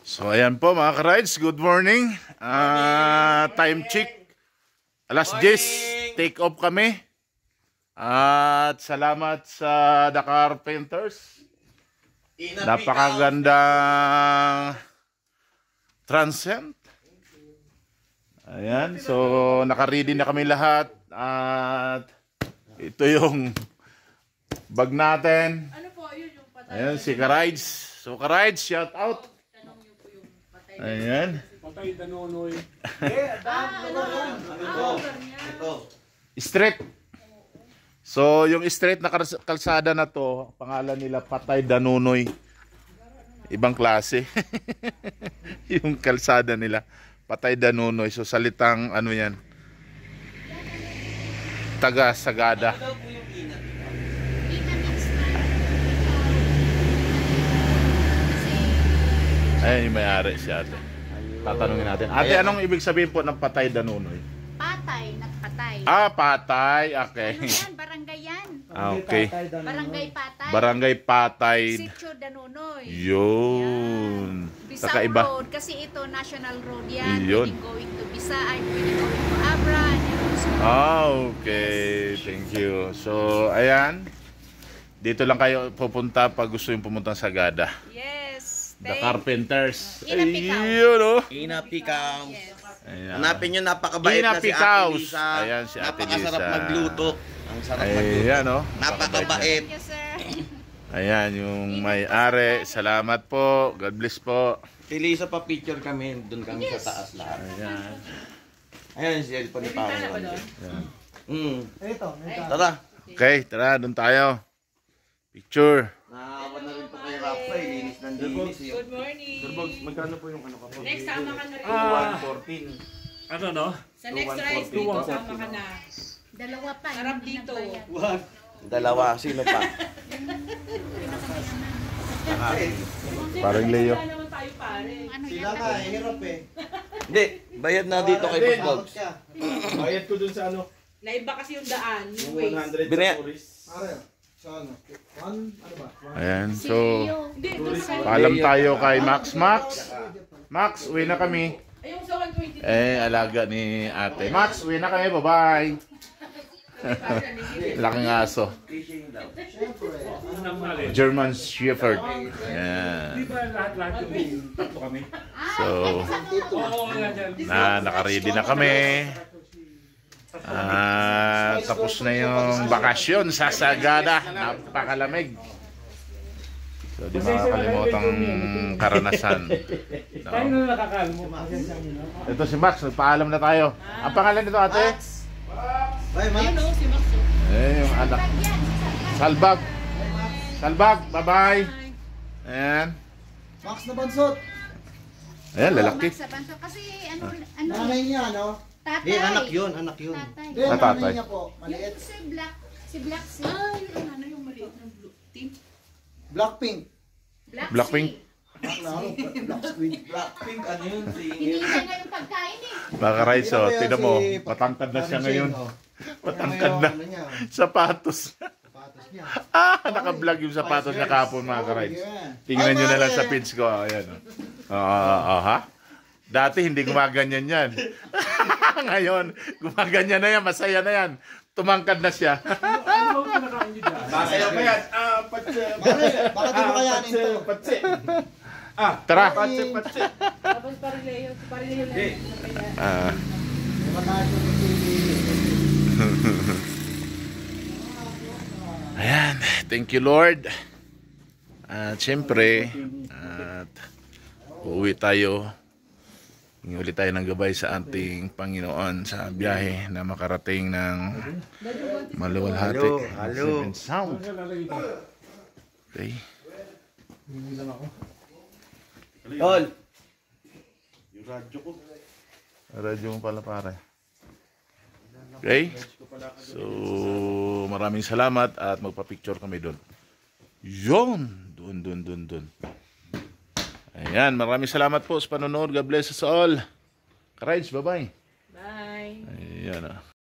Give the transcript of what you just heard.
So ayan po mga ka-rides, good morning. Time check, alas 10, take off kami. At salamat sa The Carpenters. Napakagandang transient. Ayan, so naka-ready na kami lahat. At ito yung bag natin. Ano po, yun yung patay. Ayan, si ka-rides. So ka-rides, shout out. Ayan. Patay Danonoy. Street. So, yung street na kalsada na to, pangalan nila Patay Danunoy. Ibang klase. Yung kalsada nila, Patay Danunoy. So, salitang ano yan? Taga-Sagada. Ayan yung may-ari si ate. Tatanungin natin. Ate, anong ibig sabihin po ng Patay Danunoy? Patay, nagpatay. Ah, patay. Okay. Ano yan? Barangay yan. Ah, okay. Barangay Patay. Barangay Patay. Sitio Danunoy. Yun. Bisao Kakaiba. Road. Kasi ito, National Road yan. Yun. Pwedeng going to Bisay, pwedeng going to Abra. Ah, okay. Thank you. So, ayan. Dito lang kayo pupunta pag gusto yung pumunta sa Sagada. Yes. The Carpenters. Inapikaw. Ayun, oh. Inapikaw. Yes. Ayan. Hanapin nyo, napakabait na si Ate Inapikaw. Lisa. Ayan, si Ate Napakasarap Lisa. magluto. Ang sarap magluto. Ayan, oh. Napakabait. Thank you, sir. Ayan, yung may-ari. Salamat po. God bless po. Si Lisa pa picture kami. Doon kami sa taas lahat. Ayan. Ayan si cellphone ni Pao. Ayan. Tara. Okay, tara, doon tayo. Picture. Naawa na rin po kay Rafa. Linis ng linis. Good morning. Magkano po yung ano ka po? Next, sama ka na rin. 114. Ano no? Sa next rice dito, sama ka na. Dalawa pa. Sarap dito. Dalawa. Sino pa? Parang Leo. Wala naman tayo pare. Ano Sila nga, hirap eh. Hindi. Bayad na dito kay Boss Dogs. Bayad ko dun sa ano, Naiba kasi yung daan, yung yung waste. 100 Binaya- sa tourist. Pare, sa ano? Ano ba? Ayan, so Hindi, doon sa... paalam tayo kay Max. Max, uwi na kami. Ayun sa 120. Alaga ni ate. Max, uwi na kami. Bye-bye. Laking aso. Ano nang mali? German Shepherd. Di Ayan. ba lahat-lahat yung tatlo kami? So, Oo, yan. naka-ready na kami. Tapos na yung bakasyon sa Sagada. Napakalamig. So, di makakalimutang karanasan. So, Tayo na nakakalmo. ito si Max, nagpaalam na tayo. Ang pangalan nito ate? Bye, Max. Yung anak. Salbag. Salbag, bye-bye. Ayan. Max na bansot. Ayan, lalaki. Sa banso kasi ano Nanay niya, no? tatay. Hindi, anak yun. Anak yun. Tatay. Hindi, Natatay. nanay niya po. Yung Maliit. si Black Sea. Ah, yung ano yung maliit ng blue team. Blackpink. Blackpink. Black squid. Blackpink, ano yun? Hinihintay nga yung pagkain eh. Mga rides, oh, Tingnan mo tingnan yan mo. si Matangkad na siya Paring ngayon. Shane, oh. Matangkad Tingnan mo na. yung ano niya, Sapatos. sapatos niya. Naka-vlog yung sapatos niya kahapon mga ka-rides. Yeah. Tingnan Ay, nyo na lang mare. sa pins ko. Ayan. Ha? Dati hindi gumaganyan yan. Ngayon, gumaganyan na yan. Masaya na yan. Tumangkad na siya. Ano ba kinakain nyo dyan? Masaya pa yan. Patse. Baka di mo kayanin to. Patse. Tara. Patse. Tapos Parileo lang. Ah, Mataas yung TV. ayan. Thank you, Lord. At syempre, at uuwi tayo. Hingi ulit tayo ng gabay sa ating Panginoon sa biyahe na makarating ng maluwalhati. Halo. Seven Sound. Okay. Tol. Radyo mo pala pare. Okay? So, maraming salamat at magpa-picture kami doon. Yun! Doon. Ayan, maraming salamat po sa panonood. God bless us all. Ka-rides, bye-bye. Bye. Ayan.